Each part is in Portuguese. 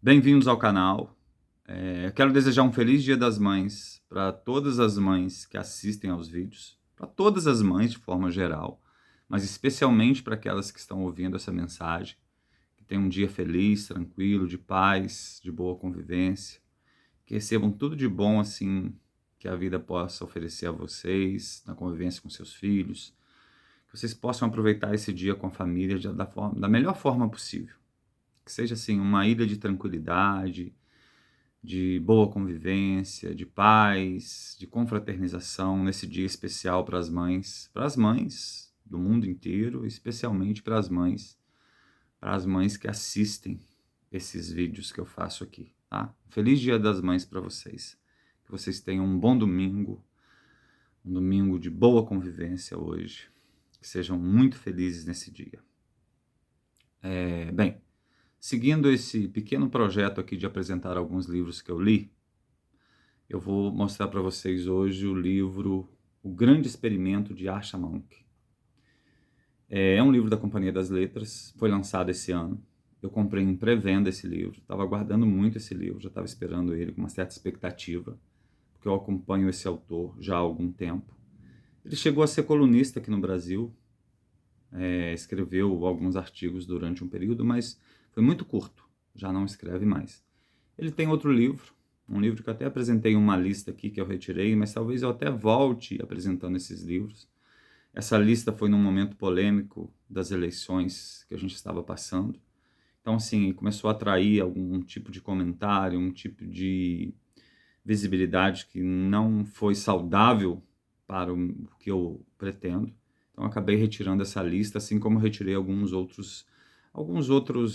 Bem-vindos ao canal. Quero desejar um feliz Dia das Mães para todas as mães que assistem aos vídeos, para todas as mães de forma geral, mas especialmente para aquelas que estão ouvindo essa mensagem, que tenham um dia feliz, tranquilo, de paz, de boa convivência, que recebam tudo de bom assim que a vida possa oferecer a vocês, na convivência com seus filhos, que vocês possam aproveitar esse dia com a família da melhor forma possível. Que seja assim uma ilha de tranquilidade, de boa convivência, de paz, de confraternização nesse dia especial para as mães do mundo inteiro, especialmente para as mães que assistem esses vídeos que eu faço aqui, tá? Feliz Dia das Mães para vocês. Que vocês tenham um domingo de boa convivência hoje. Que sejam muito felizes nesse dia. Bem, seguindo esse pequeno projeto aqui de apresentar alguns livros que eu li, eu vou mostrar para vocês hoje o livro O Grande Experimento de Asha Monk. É um livro da Companhia das Letras, foi lançado esse ano. Eu comprei em pré-venda esse livro, estava aguardando muito esse livro, já estava esperando ele com uma certa expectativa, porque eu acompanho esse autor já há algum tempo. Ele chegou a ser colunista aqui no Brasil, escreveu alguns artigos durante um período, mas foi muito curto, já não escreve mais. Ele tem outro livro, um livro que eu até apresentei em uma lista aqui que eu retirei, mas talvez eu até volte apresentando esses livros. Essa lista foi num momento polêmico das eleições que a gente estava passando. Então, assim, começou a atrair algum tipo de comentário, um tipo de visibilidade que não foi saudável para o que eu pretendo. Então, acabei retirando essa lista, assim como retirei alguns outros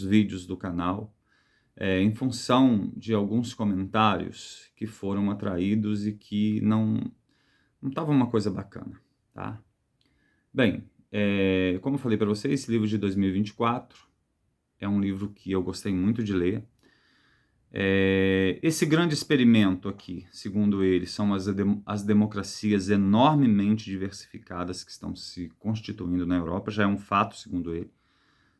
vídeos do canal, em função de alguns comentários que foram atraídos e que não estavam uma coisa bacana, tá? Bem, como eu falei para vocês, esse livro de 2024 é um livro que eu gostei muito de ler. Esse grande experimento aqui, segundo ele, são as democracias enormemente diversificadas que estão se constituindo na Europa, já é um fato, segundo ele.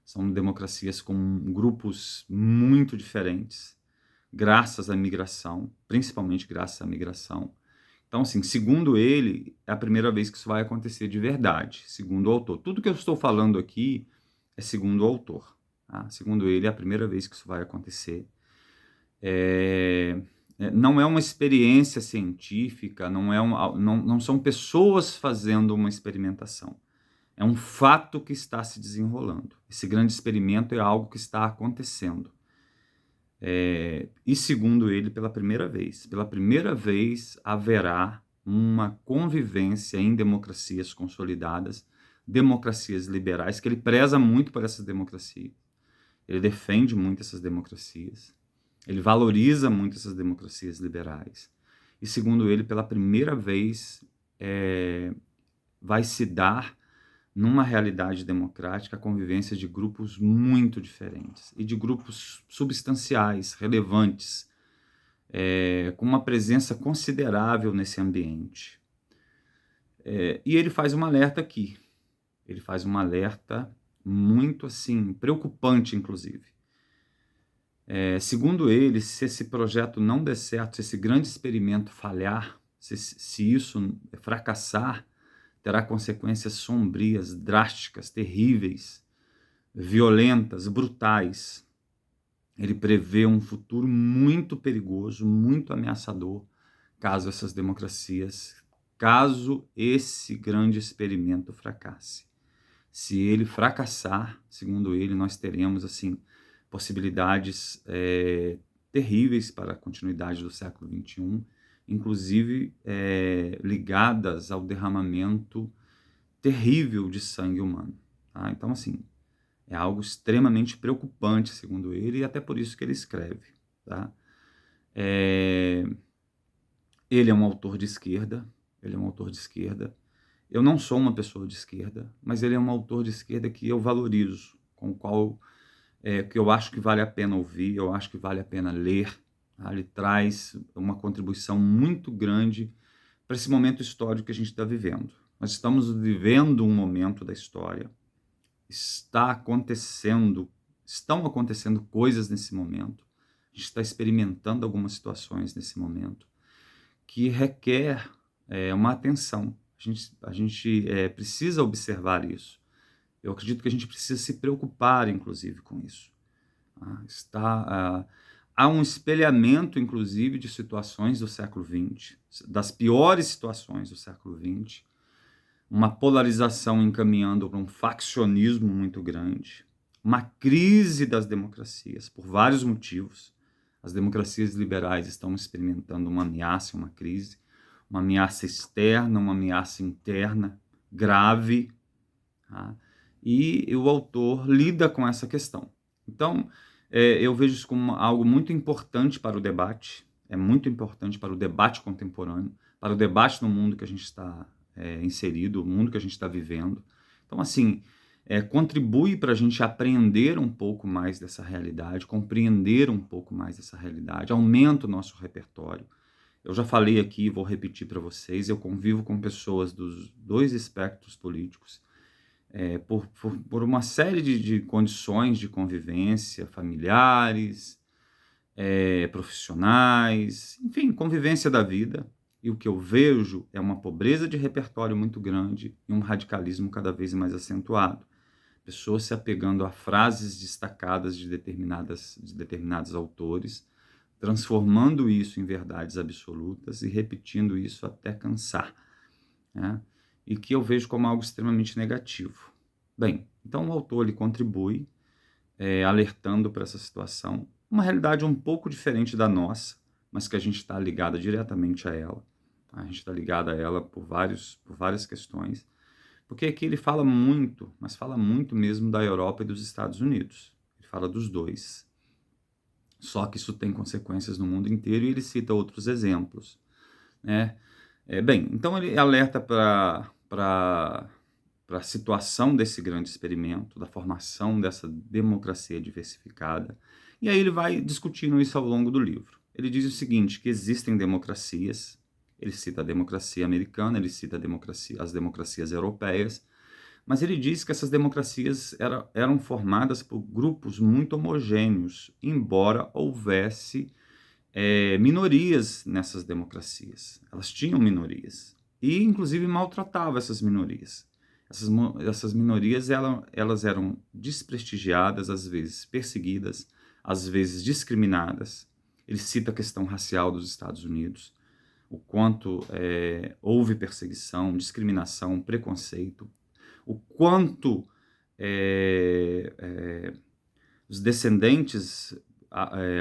São democracias com grupos muito diferentes, graças à migração, principalmente graças à migração. Então, assim, segundo ele, é a primeira vez que isso vai acontecer de verdade, segundo o autor. Tudo que eu estou falando aqui é segundo o autor. Tá? Segundo ele, é a primeira vez que isso vai acontecer. Não é uma experiência científica, não são pessoas fazendo uma experimentação. É um fato que está se desenrolando. Esse grande experimento é algo que está acontecendo. E segundo ele, pela primeira vez haverá uma convivência em democracias consolidadas, democracias liberais, que ele preza muito por essas democracias. Ele defende muito essas democracias. Ele valoriza muito essas democracias liberais. E segundo ele, pela primeira vez vai se dar numa realidade democrática a convivência de grupos muito diferentes e de grupos substanciais, relevantes, com uma presença considerável nesse ambiente. E ele faz um alerta aqui. Ele faz um alerta muito assim preocupante, inclusive. Segundo ele, se esse projeto não der certo, se esse grande experimento falhar, se isso fracassar, terá consequências sombrias, drásticas, terríveis, violentas, brutais. Ele prevê um futuro muito perigoso, muito ameaçador, caso esse grande experimento fracasse. Se ele fracassar, segundo ele, nós teremos assim possibilidades terríveis para a continuidade do século XXI, inclusive ligadas ao derramamento terrível de sangue humano. Tá? Então, assim, é algo extremamente preocupante, segundo ele, e até por isso que ele escreve. Tá? Ele é um autor de esquerda, Eu não sou uma pessoa de esquerda, mas ele é um autor de esquerda que eu valorizo, com o qual que eu acho que vale a pena ouvir, eu acho que vale a pena ler. Tá? Ele traz uma contribuição muito grande para esse momento histórico que a gente está vivendo. Nós estamos vivendo um momento da história, estão acontecendo coisas nesse momento, A gente está experimentando algumas situações nesse momento que requer uma atenção. A gente precisa observar isso. Eu acredito que a gente precisa se preocupar, inclusive, com isso. Há um espelhamento, inclusive, de situações do século XX, das piores situações do século XX, uma polarização encaminhando para um faccionismo muito grande, uma crise das democracias, por vários motivos. As democracias liberais estão experimentando uma ameaça, uma crise, uma ameaça externa, uma ameaça interna grave, tá? E o autor lida com essa questão. Então, eu vejo isso como algo muito importante para o debate, é muito importante para o debate contemporâneo, para o debate no mundo que a gente está inserido, o mundo que a gente está vivendo. Então, assim, contribui para a gente aprender um pouco mais dessa realidade, compreender um pouco mais dessa realidade, aumenta o nosso repertório. Eu já falei aqui, vou repetir para vocês, eu convivo com pessoas dos dois espectros políticos, por uma série de condições de convivência, familiares, profissionais, enfim, convivência da vida. E o que eu vejo é uma pobreza de repertório muito grande e um radicalismo cada vez mais acentuado. Pessoas se apegando a frases destacadas de determinados autores, transformando isso em verdades absolutas e repetindo isso até cansar, né? E que eu vejo como algo extremamente negativo. Bem, então o autor ele contribui alertando para essa situação, uma realidade um pouco diferente da nossa, mas que a gente está ligado diretamente a ela. Tá? A gente está ligado a ela por várias questões, porque aqui ele fala muito, mas fala muito mesmo da Europa e dos Estados Unidos. Ele fala dos dois. Só que isso tem consequências no mundo inteiro e ele cita outros exemplos, né? Bem, então ele alerta para a situação desse grande experimento, da formação dessa democracia diversificada, e aí ele vai discutindo isso ao longo do livro. Ele diz o seguinte, que existem democracias, ele cita a democracia americana, ele cita as democracias europeias, mas ele diz que essas democracias eram formadas por grupos muito homogêneos, embora houvesse minorias nessas democracias. Elas tinham minorias e, inclusive, maltratavam essas minorias. Essas minorias elas eram desprestigiadas, às vezes perseguidas, às vezes discriminadas. Ele cita a questão racial dos Estados Unidos, o quanto houve perseguição, discriminação, preconceito, o quanto os descendentes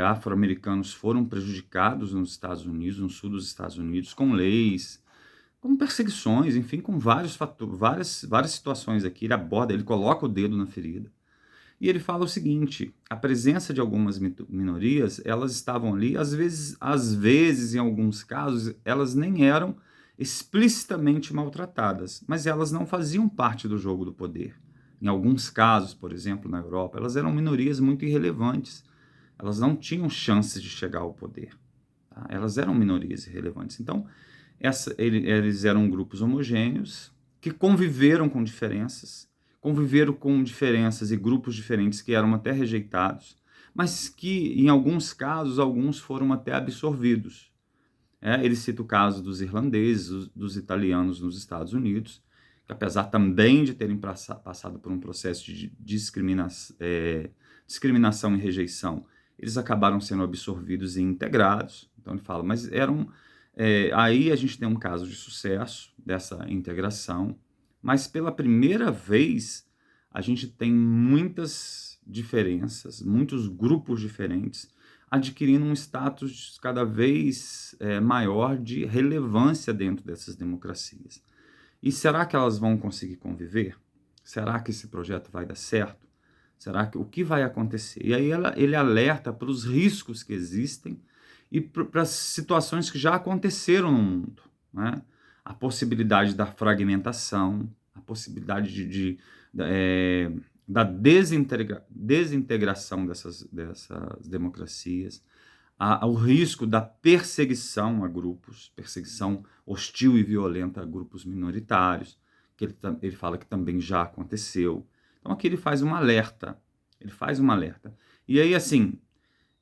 afro-americanos foram prejudicados nos Estados Unidos, no sul dos Estados Unidos, com leis, com perseguições, enfim, com várias situações aqui. Ele coloca o dedo na ferida. E ele fala o seguinte, a presença de algumas minorias, elas estavam ali, às vezes, em alguns casos, elas nem eram explicitamente maltratadas, mas elas não faziam parte do jogo do poder. Em alguns casos, por exemplo, na Europa, elas eram minorias muito irrelevantes. Elas não tinham chances de chegar ao poder. Tá? Elas eram minorias irrelevantes. Então, eles eram grupos homogêneos que conviveram com diferenças e grupos diferentes que eram até rejeitados, mas que, em alguns casos, alguns foram até absorvidos. Ele cita o caso dos irlandeses, dos italianos nos Estados Unidos, que apesar também de terem passado por um processo de discriminação e rejeição, eles acabaram sendo absorvidos e integrados. Então ele fala, mas aí a gente tem um caso de sucesso dessa integração, mas pela primeira vez a gente tem muitas diferenças, muitos grupos diferentes, adquirindo um status cada vez maior de relevância dentro dessas democracias. E será que elas vão conseguir conviver? Será que esse projeto vai dar certo? O que vai acontecer? E aí ele alerta para os riscos que existem e para as situações que já aconteceram no mundo, né? A possibilidade da fragmentação, a possibilidade da desintegração dessas democracias, o risco da perseguição a grupos, perseguição hostil e violenta a grupos minoritários, que ele fala que também já aconteceu. Então aqui ele faz um alerta. E aí, assim,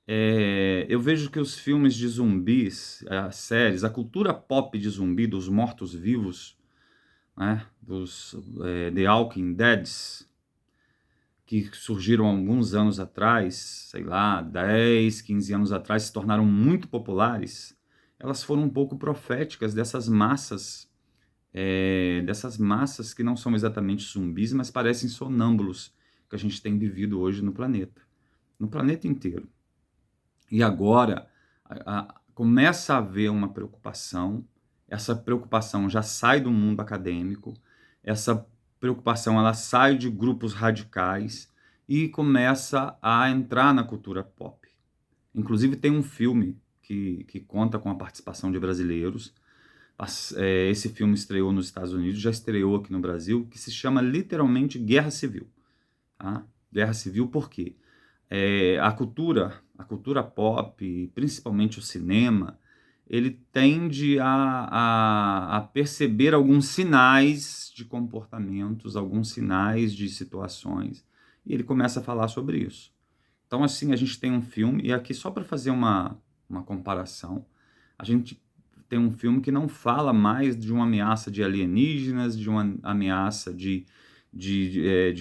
Eu vejo que os filmes de zumbis, as séries, a cultura pop de zumbi, dos mortos-vivos, né, dos The Walking Deads, que surgiram há alguns anos atrás, sei lá, 10, 15 anos atrás, se tornaram muito populares, elas foram um pouco proféticas dessas massas que não são exatamente zumbis, mas parecem sonâmbulos que a gente tem vivido hoje no planeta inteiro. E agora começa a haver uma preocupação, essa preocupação já sai do mundo acadêmico, essa preocupação ela sai de grupos radicais e começa a entrar na cultura pop. Inclusive tem um filme que conta com a participação de brasileiros. Esse filme estreou nos Estados Unidos, já estreou aqui no Brasil, que se chama literalmente Guerra Civil. Tá? Guerra Civil por quê? A cultura pop, principalmente o cinema, ele tende a perceber alguns sinais de comportamentos, alguns sinais de situações, e ele começa a falar sobre isso. Então, assim, a gente tem um filme, e aqui só para fazer uma comparação, a gente tem um filme que não fala mais de uma ameaça de alienígenas, de uma ameaça de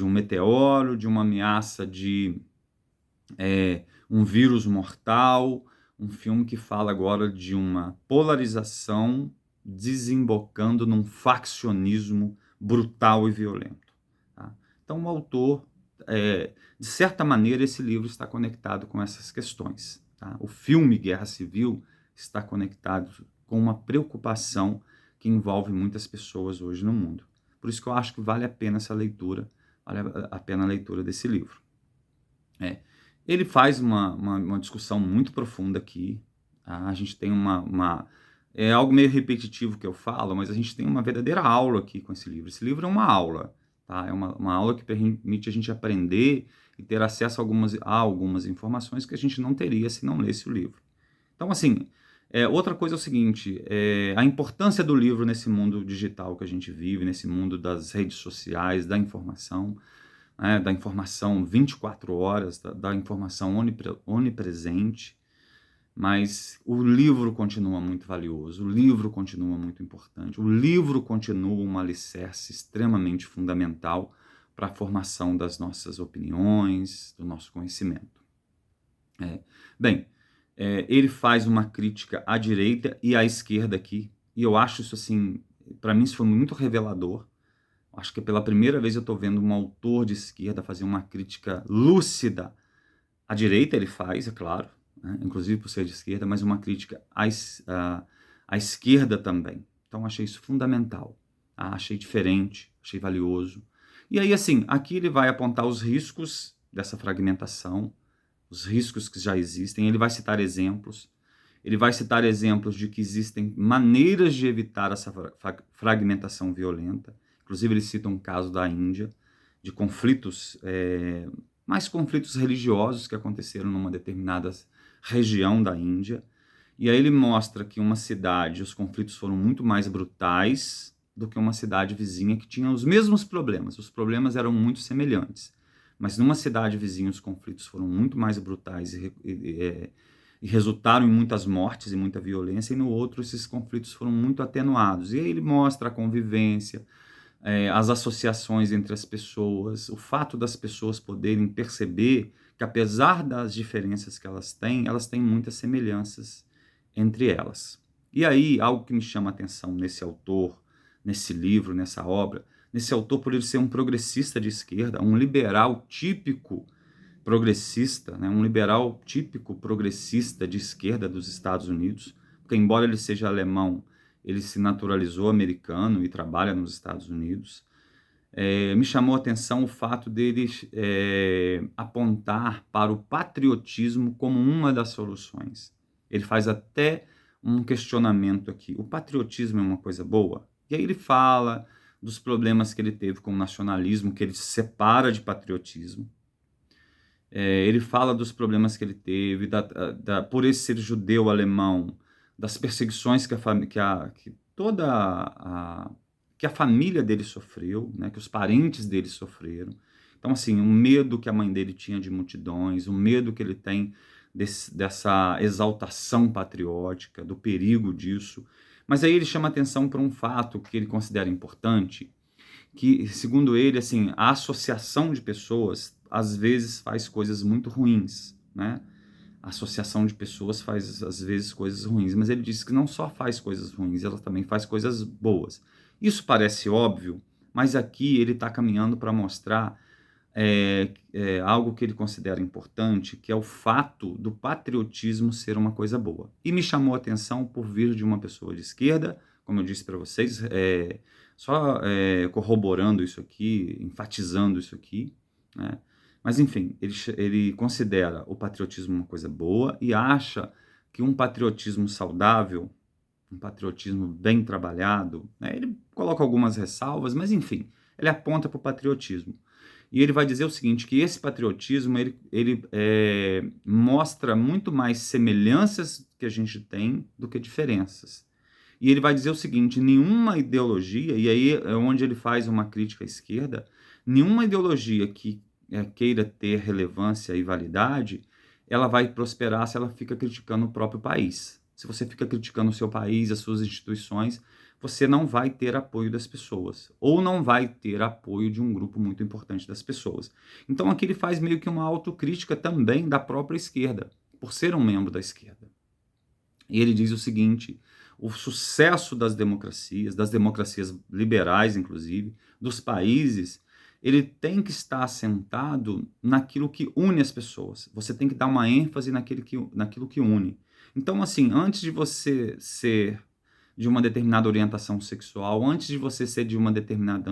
um meteoro, de uma ameaça de um vírus mortal, um filme que fala agora de uma polarização desembocando num faccionismo brutal e violento. Tá? Então, o autor, de certa maneira, esse livro está conectado com essas questões. Tá? O filme Guerra Civil está conectado com uma preocupação que envolve muitas pessoas hoje no mundo. Por isso que eu acho que vale a pena essa leitura, vale a pena a leitura desse livro. Ele faz uma discussão muito profunda aqui. Tá? A gente tem é algo meio repetitivo que eu falo, mas a gente tem uma verdadeira aula aqui com esse livro. Esse livro é uma aula, tá? É uma aula que permite a gente aprender e ter acesso a algumas informações que a gente não teria se não lesse o livro. Então, assim, outra coisa é o seguinte, a importância do livro nesse mundo digital que a gente vive, nesse mundo das redes sociais, da informação, da informação 24 horas, da informação onipresente, mas o livro continua muito valioso, o livro continua muito importante, o livro continua um alicerce extremamente fundamental para a formação das nossas opiniões, do nosso conhecimento. Bem, ele faz uma crítica à direita e à esquerda aqui, e eu acho isso assim, para mim isso foi muito revelador. Acho que pela primeira vez eu estou vendo um autor de esquerda fazer uma crítica lúcida. À direita ele faz, é claro, né? Inclusive por ser de esquerda, mas uma crítica à esquerda também. Então achei isso fundamental. Achei diferente, achei valioso. E aí, assim, aqui ele vai apontar os riscos dessa fragmentação, os riscos que já existem, ele vai citar exemplos. Ele vai citar exemplos de que existem maneiras de evitar essa fragmentação violenta. Inclusive, ele cita um caso da Índia, de conflitos, mais conflitos religiosos que aconteceram numa determinada região da Índia. E aí ele mostra que uma cidade, os conflitos foram muito mais brutais do que uma cidade vizinha que tinha os mesmos problemas. Os problemas eram muito semelhantes. Mas numa cidade vizinha, os conflitos foram muito mais brutais e resultaram em muitas mortes e muita violência, e no outro esses conflitos foram muito atenuados. E aí ele mostra a convivência, as associações entre as pessoas, o fato das pessoas poderem perceber que, apesar das diferenças que elas têm muitas semelhanças entre elas. E aí, algo que me chama a atenção nesse autor, nesse livro, nessa obra, nesse autor por ele ser um progressista de esquerda, um liberal típico progressista, né, um liberal típico progressista de esquerda dos Estados Unidos, porque embora ele seja alemão, ele se naturalizou americano e trabalha nos Estados Unidos. Me chamou a atenção o fato dele apontar para o patriotismo como uma das soluções. Ele faz até um questionamento aqui. O patriotismo é uma coisa boa? E aí ele fala dos problemas que ele teve com o nacionalismo, que ele se separa de patriotismo. Ele fala dos problemas que ele teve, por ele ser judeu alemão, das perseguições que a família dele sofreu, né, que os parentes dele sofreram. Então, assim, o medo que a mãe dele tinha de multidões, o medo que ele tem dessa exaltação patriótica, do perigo disso. Mas aí ele chama atenção para um fato que ele considera importante, que, segundo ele, assim, a associação de pessoas às vezes faz coisas muito ruins, né? A associação de pessoas faz, às vezes, coisas ruins, mas ele diz que não só faz coisas ruins, ela também faz coisas boas. Isso parece óbvio, mas aqui ele está caminhando para mostrar algo que ele considera importante, que é o fato do patriotismo ser uma coisa boa. E me chamou a atenção por vir de uma pessoa de esquerda, como eu disse para vocês, corroborando isso aqui, enfatizando isso aqui, né? Mas, enfim, ele considera o patriotismo uma coisa boa e acha que um patriotismo saudável, um patriotismo bem trabalhado, né? Ele coloca algumas ressalvas, mas, enfim, ele aponta para o patriotismo. E ele vai dizer o seguinte, que esse patriotismo ele mostra muito mais semelhanças que a gente tem do que diferenças. E ele vai dizer o seguinte, nenhuma ideologia, e aí é onde ele faz uma crítica à esquerda, nenhuma ideologia que queira ter relevância e validade, ela vai prosperar se ela fica criticando o próprio país. Se você fica criticando o seu país, as suas instituições, você não vai ter apoio das pessoas, ou não vai ter apoio de um grupo muito importante das pessoas. Então aqui ele faz meio que uma autocrítica também da própria esquerda, por ser um membro da esquerda. E ele diz o seguinte, o sucesso das democracias liberais, inclusive, dos países, ele tem que estar assentado naquilo que une as pessoas. Você tem que dar uma ênfase naquilo que une. Então, assim, antes de você ser de uma determinada orientação sexual, antes de você ser de uma determinada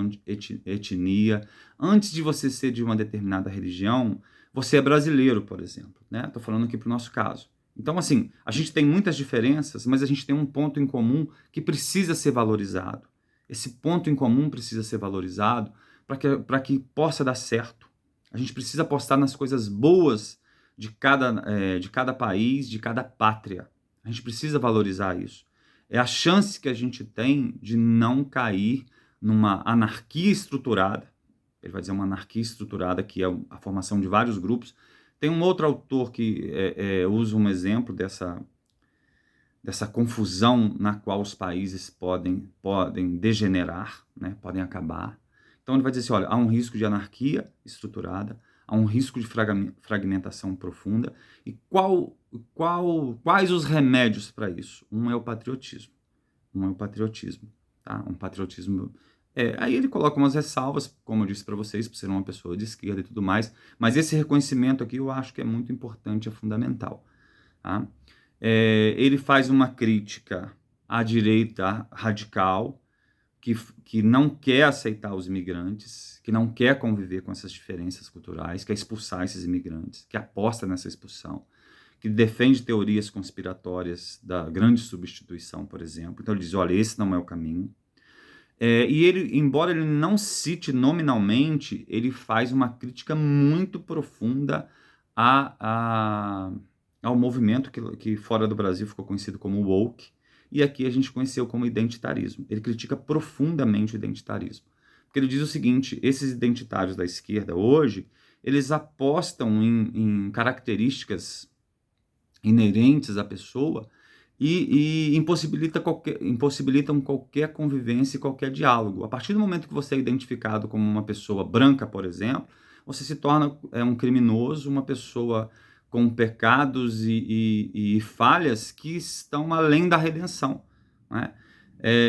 etnia, antes de você ser de uma determinada religião, você é brasileiro, por exemplo, né? Estou falando aqui para o nosso caso. Então, assim, a gente tem muitas diferenças, mas a gente tem um ponto em comum que precisa ser valorizado. Esse ponto em comum precisa ser valorizado para que possa dar certo. A gente precisa apostar nas coisas boas de cada país, de cada pátria. A gente precisa valorizar isso. É a chance que a gente tem de não cair numa anarquia estruturada. Ele vai dizer uma anarquia estruturada, que é a formação de vários grupos. Tem um outro autor que usa um exemplo dessa confusão na qual os países podem degenerar, né? Podem acabar. Então ele vai dizer assim, olha, há um risco de anarquia estruturada, há um risco de fragmentação profunda, e quais os remédios para isso? Um é o patriotismo. Tá? Um patriotismo... aí ele coloca umas ressalvas, como eu disse para vocês, por ser uma pessoa de esquerda e tudo mais, mas esse reconhecimento aqui eu acho que é muito importante, é fundamental. Tá? Ele faz uma crítica à direita radical, que não quer aceitar os imigrantes, que não quer conviver com essas diferenças culturais, quer expulsar esses imigrantes, que aposta nessa expulsão, que defende teorias conspiratórias da grande substituição, por exemplo. Então ele diz, olha, esse não é o caminho. E ele, embora ele não cite nominalmente, ele faz uma crítica muito profunda ao movimento que fora do Brasil ficou conhecido como woke, e aqui a gente conheceu como identitarismo. Ele critica profundamente o identitarismo. Porque ele diz o seguinte, esses identitários da esquerda hoje, eles apostam em características inerentes à pessoa e impossibilitam qualquer convivência e qualquer diálogo. A partir do momento que você é identificado como uma pessoa branca, por exemplo, você se torna um criminoso, uma pessoa com pecados e falhas que estão além da redenção, né?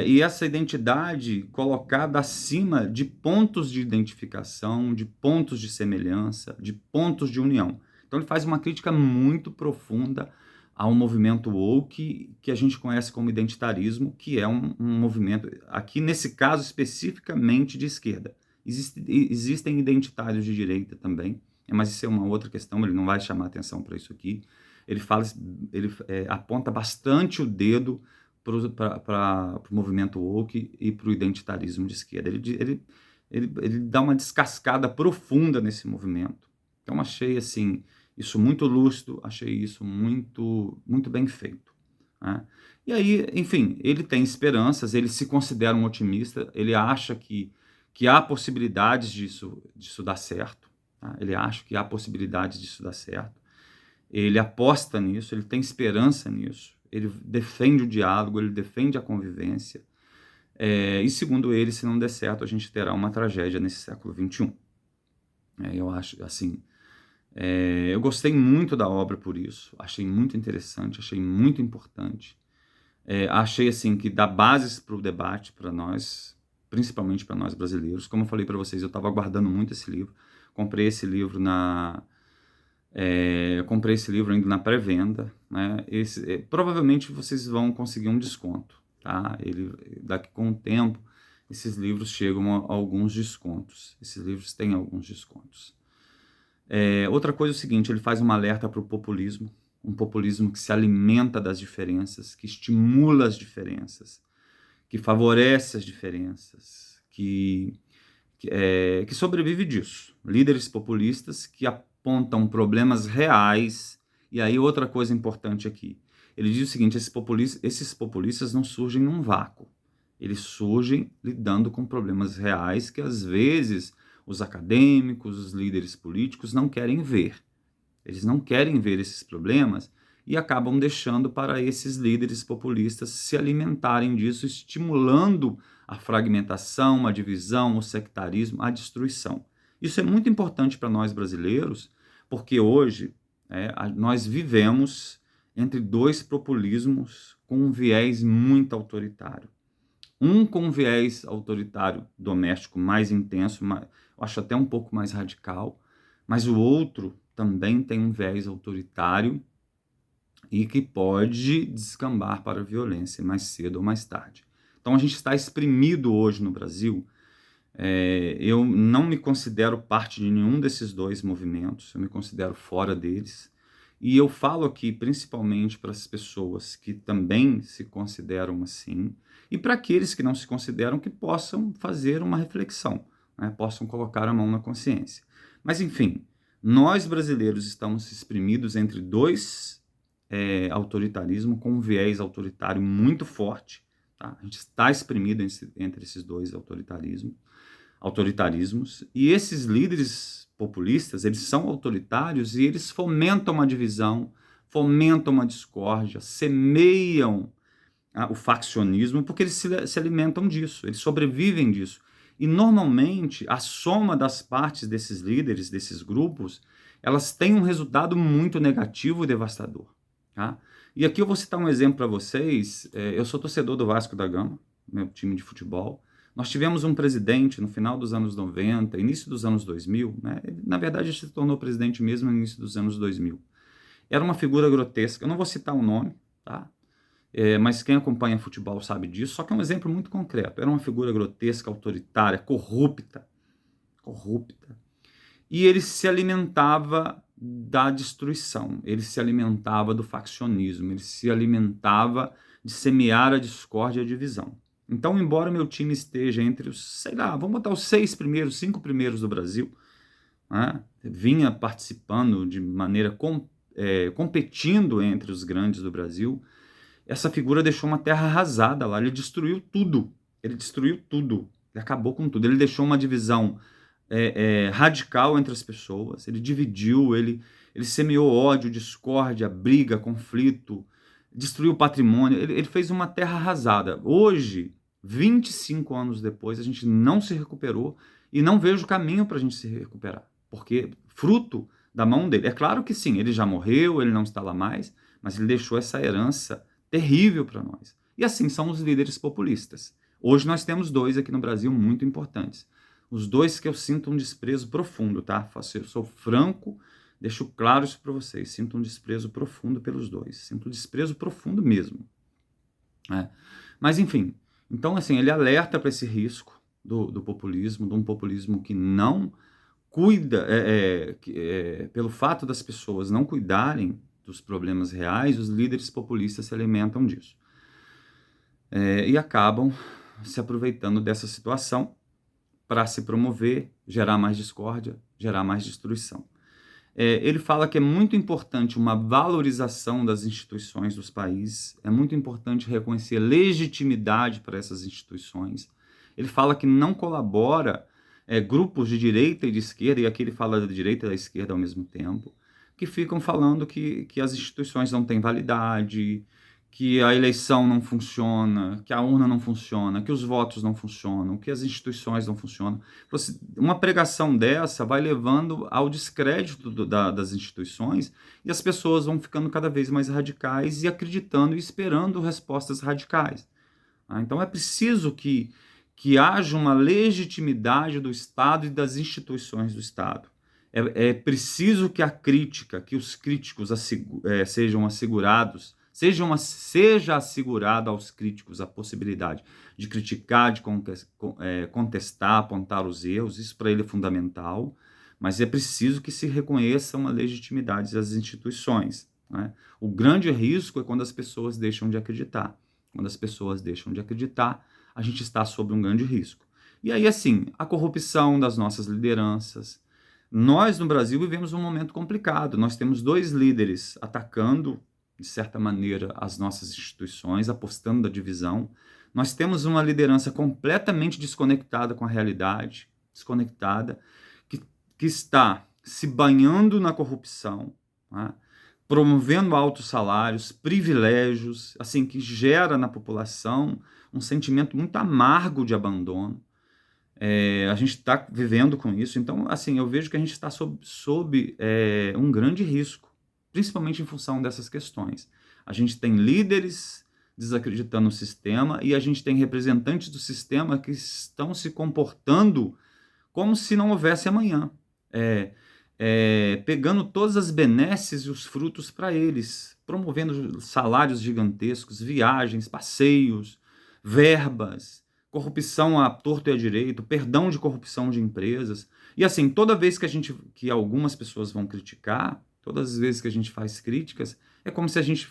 E essa identidade colocada acima de pontos de identificação, de pontos de semelhança, de pontos de união. Então ele faz uma crítica muito profunda ao movimento woke, que a gente conhece como identitarismo, que é um movimento, aqui nesse caso especificamente de esquerda. Existem identitários de direita também, mas isso é uma outra questão, ele não vai chamar atenção para isso aqui. Ele aponta bastante o dedo para o movimento woke e para o identitarismo de esquerda. Ele dá uma descascada profunda nesse movimento. Então achei assim isso muito lúcido, achei isso muito, muito bem feito, né? E aí, enfim, ele tem esperanças, ele se considera um otimista, ele acha que há possibilidades disso dar certo, tá? Ele acha que há possibilidades disso dar certo. ele aposta nisso, ele tem esperança nisso, ele defende o diálogo, ele defende a convivência. E segundo ele, se não der certo, a gente terá uma tragédia nesse século XXI. Eu acho, assim, eu gostei muito da obra por isso, achei muito interessante, achei muito importante. Achei, assim, que dá bases para o debate para nós, principalmente para nós brasileiros. Como eu falei para vocês, eu estava aguardando muito esse livro, comprei esse livro ainda na pré-venda, né? Provavelmente vocês vão conseguir um desconto, tá? Daqui com o tempo, esses livros chegam a alguns descontos. Esses livros têm alguns descontos. Outra coisa é o seguinte, ele faz um alerta para o populismo, um populismo que se alimenta das diferenças, que estimula as diferenças, que favorece as diferenças, que sobrevive disso. Líderes populistas que apontam problemas reais. E aí outra coisa importante aqui, ele diz o seguinte, esses populistas não surgem num vácuo, eles surgem lidando com problemas reais que às vezes os acadêmicos, os líderes políticos não querem ver. Eles não querem ver esses problemas e acabam deixando para esses líderes populistas se alimentarem disso, estimulando a fragmentação, a divisão, o sectarismo, a destruição. Isso é muito importante para nós brasileiros, porque hoje nós vivemos entre dois populismos com um viés muito autoritário. Um com um viés autoritário doméstico mais intenso, eu acho até um pouco mais radical, mas o outro também tem um viés autoritário e que pode descambar para a violência mais cedo ou mais tarde. Então a gente está exprimido hoje no Brasil. Eu não me considero parte de nenhum desses dois movimentos, eu me considero fora deles. E eu falo aqui principalmente para as pessoas que também se consideram assim, e para aqueles que não se consideram, que possam fazer uma reflexão, né? Possam colocar a mão na consciência. Mas, enfim, nós brasileiros estamos exprimidos entre dois autoritarismos, com um viés autoritário muito forte. Tá? A gente está exprimido entre esses dois autoritarismos, e esses líderes populistas, eles são autoritários e eles fomentam a divisão, fomentam a discórdia, semeiam o faccionismo, porque eles se alimentam disso, eles sobrevivem disso. E, normalmente, a soma das partes desses líderes, desses grupos, elas têm um resultado muito negativo e devastador. Tá? E aqui eu vou citar um exemplo para vocês. Eu sou torcedor do Vasco da Gama, meu time de futebol. Nós tivemos um presidente no final dos anos 90, início dos anos 2000, né? Ele, na verdade, se tornou presidente mesmo no início dos anos 2000. Era uma figura grotesca, eu não vou citar o nome, tá? Mas quem acompanha futebol sabe disso, só que é um exemplo muito concreto. Era uma figura grotesca, autoritária, corrupta. E ele se alimentava da destruição, ele se alimentava do faccionismo, ele se alimentava de semear a discórdia e a divisão. Então, embora meu time esteja entre os, sei lá, vamos botar os 5 primeiros do Brasil, né? Vinha participando de maneira competindo entre os grandes do Brasil, essa figura deixou uma terra arrasada lá, ele destruiu tudo, ele acabou com tudo, ele deixou uma divisão radical entre as pessoas, ele dividiu, ele semeou ódio, discórdia, briga, conflito, destruiu o patrimônio, ele fez uma terra arrasada. Hoje, 25 anos depois, a gente não se recuperou e não vejo caminho para a gente se recuperar, porque fruto da mão dele. É claro que sim, ele já morreu, ele não está lá mais, mas ele deixou essa herança terrível para nós. E assim são os líderes populistas. Hoje nós temos dois aqui no Brasil muito importantes. Os dois que eu sinto um desprezo profundo, tá? Eu sou franco, deixo claro isso para vocês. Sinto um desprezo profundo pelos dois. Sinto um desprezo profundo mesmo. Mas, enfim, então, assim, ele alerta para esse risco do populismo, de um populismo que não cuida, pelo fato das pessoas não cuidarem dos problemas reais, os líderes populistas se alimentam disso. E acabam se aproveitando dessa situação para se promover, gerar mais discórdia, gerar mais destruição. Ele fala que é muito importante uma valorização das instituições dos países, é muito importante reconhecer legitimidade para essas instituições. Ele fala que não colabora grupos de direita e de esquerda, e aqui ele fala da direita e da esquerda ao mesmo tempo, que ficam falando que as instituições não têm validade, que a eleição não funciona, que a urna não funciona, que os votos não funcionam, que as instituições não funcionam. Uma pregação dessa vai levando ao descrédito das instituições e as pessoas vão ficando cada vez mais radicais e acreditando e esperando respostas radicais. Então é preciso que haja uma legitimidade do Estado e das instituições do Estado. É preciso que a crítica, que os críticos sejam assegurados, seja assegurada aos críticos a possibilidade de criticar, de contestar, apontar os erros, isso para ele é fundamental, mas é preciso que se reconheça uma legitimidade das instituições, né? O grande risco é quando as pessoas deixam de acreditar. Quando as pessoas deixam de acreditar, a gente está sob um grande risco. E aí, assim, a corrupção das nossas lideranças. Nós, no Brasil, vivemos um momento complicado. Nós temos 2 líderes atacando, de certa maneira, as nossas instituições, apostando na divisão. Nós temos uma liderança completamente desconectada com a realidade, desconectada, que está se banhando na corrupção, né? Promovendo altos salários, privilégios, assim, que gera na população um sentimento muito amargo de abandono. A gente está vivendo com isso, então, assim, eu vejo que a gente está sob um grande risco, principalmente em função dessas questões. A gente tem líderes desacreditando o sistema e a gente tem representantes do sistema que estão se comportando como se não houvesse amanhã. Pegando todas as benesses e os frutos para eles, promovendo salários gigantescos, viagens, passeios, verbas, corrupção à torto e à direito, perdão de corrupção de empresas. E assim, toda vez que algumas pessoas vão criticar, todas as vezes que a gente faz críticas, é como se a gente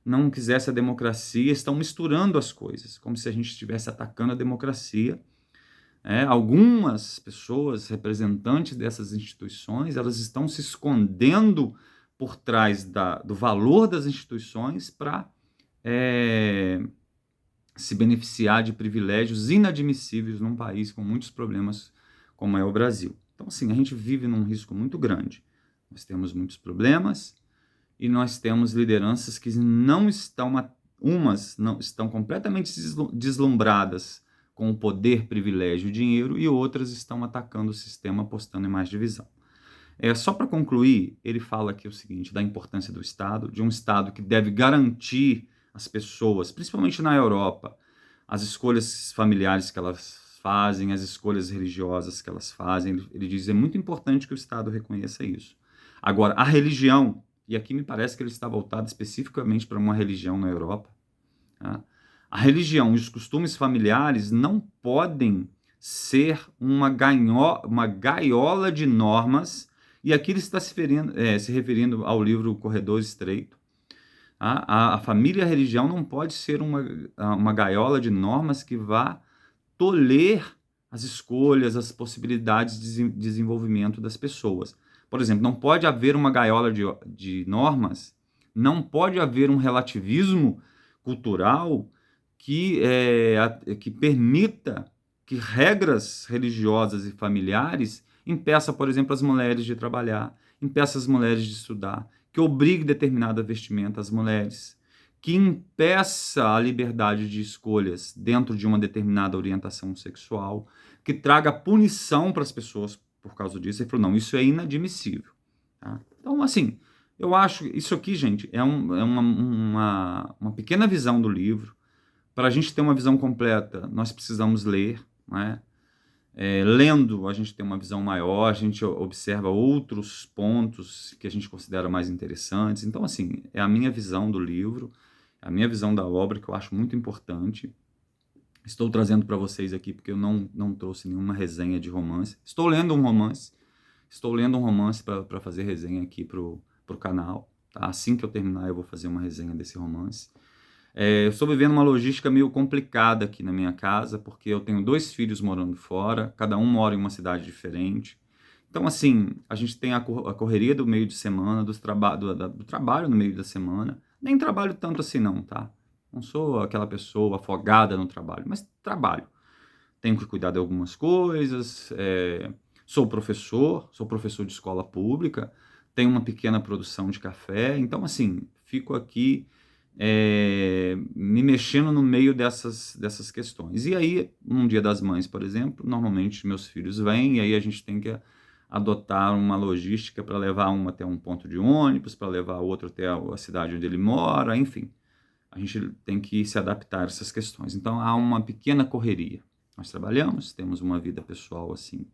não quisesse a democracia, estão misturando as coisas, como se a gente estivesse atacando a democracia. Algumas pessoas, representantes dessas instituições, elas estão se escondendo por trás do valor das instituições para se beneficiar de privilégios inadmissíveis num país com muitos problemas como é o Brasil. Então, assim, a gente vive num risco muito grande. Nós temos muitos problemas e nós temos lideranças que umas não estão completamente deslumbradas com o poder, privilégio e dinheiro, e outras estão atacando o sistema, apostando em mais divisão. Só para concluir, ele fala aqui o seguinte, da importância do Estado, de um Estado que deve garantir às pessoas, principalmente na Europa, as escolhas familiares que elas fazem, as escolhas religiosas que elas fazem. Ele diz que é muito importante que o Estado reconheça isso. Agora, a religião, e aqui me parece que ele está voltado especificamente para uma religião na Europa, tá? A religião e os costumes familiares não podem ser uma gaiola de normas, e aqui ele está se referindo ao livro Corredor Estreito. A família e a religião não pode ser uma gaiola de normas que vá tolher as escolhas, as possibilidades de desenvolvimento das pessoas. Por exemplo, não pode haver uma gaiola de normas, não pode haver um relativismo cultural que permita que regras religiosas e familiares impeça, por exemplo, as mulheres de trabalhar, impeça as mulheres de estudar, que obrigue determinada vestimenta às mulheres, que impeça a liberdade de escolhas dentro de uma determinada orientação sexual, que traga punição para as pessoas por causa disso. Ele falou, não, isso é inadmissível. Tá? Então, assim, eu acho que isso aqui, gente, é uma pequena visão do livro. Para a gente ter uma visão completa, nós precisamos ler, né? Lendo, a gente tem uma visão maior, a gente observa outros pontos que a gente considera mais interessantes. Então, assim, é a minha visão do livro, a minha visão da obra, que eu acho muito importante. Estou trazendo para vocês aqui porque eu não trouxe nenhuma resenha de romance. Estou lendo um romance para fazer resenha aqui para o canal. Tá? Assim que eu terminar, eu vou fazer uma resenha desse romance. Eu estou vivendo uma logística meio complicada aqui na minha casa, porque eu tenho 2 filhos morando fora, cada um mora em uma cidade diferente. Então, assim, a gente tem a correria do meio de semana, do trabalho no meio da semana. Nem trabalho tanto assim não, tá? Não sou aquela pessoa afogada no trabalho, mas trabalho. Tenho que cuidar de algumas coisas, sou professor de escola pública, tenho uma pequena produção de café, então assim, fico aqui me mexendo no meio dessas questões. E aí, num Dia das Mães, por exemplo, normalmente meus filhos vêm e aí a gente tem que adotar uma logística para levar um até um ponto de ônibus, para levar outro até a cidade onde ele mora, enfim. A gente tem que se adaptar a essas questões. Então, há uma pequena correria. Nós trabalhamos, temos uma vida pessoal assim,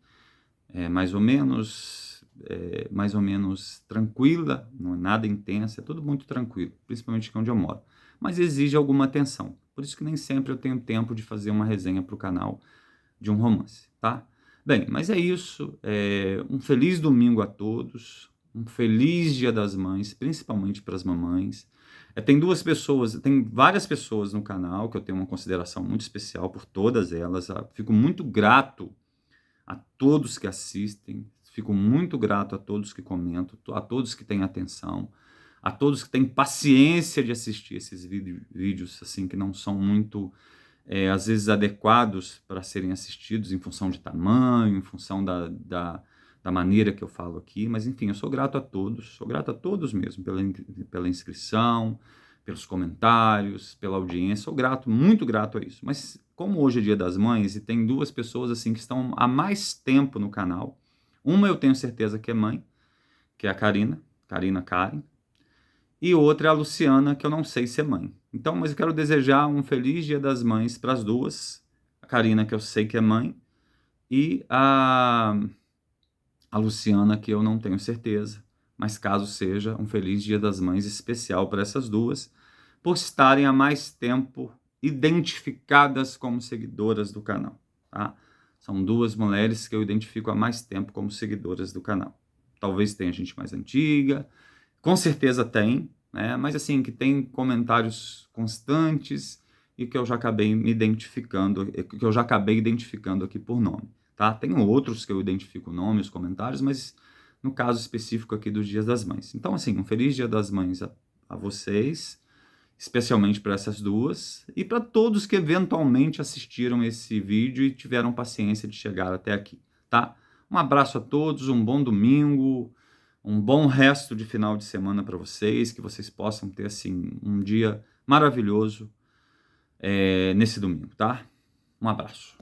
mais ou menos tranquila, não é nada intensa, é tudo muito tranquilo, principalmente aqui onde eu moro. Mas exige alguma atenção. Por isso que nem sempre eu tenho tempo de fazer uma resenha para o canal de um romance, tá? Bem, mas é isso. Um feliz domingo a todos. Um feliz Dia das Mães, principalmente para as mamães. Tem várias pessoas no canal que eu tenho uma consideração muito especial por todas elas. Fico muito grato a todos que assistem, fico muito grato a todos que comentam, a todos que têm atenção, a todos que têm paciência de assistir esses vídeos assim que não são muito, às vezes, adequados para serem assistidos em função de tamanho, em função da maneira que eu falo aqui, mas enfim, eu sou grato a todos mesmo, pela inscrição, pelos comentários, pela audiência, sou grato, muito grato a isso. Mas como hoje é Dia das Mães e tem duas pessoas assim que estão há mais tempo no canal, uma eu tenho certeza que é mãe, que é a Karen, e outra é a Luciana, que eu não sei se é mãe. Então, mas eu quero desejar um feliz Dia das Mães para as duas, a Karina, que eu sei que é mãe, e a Luciana, que eu não tenho certeza, mas caso seja, um feliz Dia das Mães especial para essas duas, por estarem há mais tempo identificadas como seguidoras do canal, tá? São duas mulheres que eu identifico há mais tempo como seguidoras do canal. Talvez tenha gente mais antiga, com certeza tem, né? Mas assim, que tem comentários constantes e que eu já acabei identificando aqui por nome. Tá? Tem outros que eu identifico o nome, os comentários, mas no caso específico aqui dos Dias das Mães. Então, assim, um feliz Dia das Mães a vocês, especialmente para essas duas, e para todos que eventualmente assistiram esse vídeo e tiveram paciência de chegar até aqui, tá? Um abraço a todos, um bom domingo, um bom resto de final de semana para vocês, que vocês possam ter, assim, um dia maravilhoso nesse domingo, tá? Um abraço.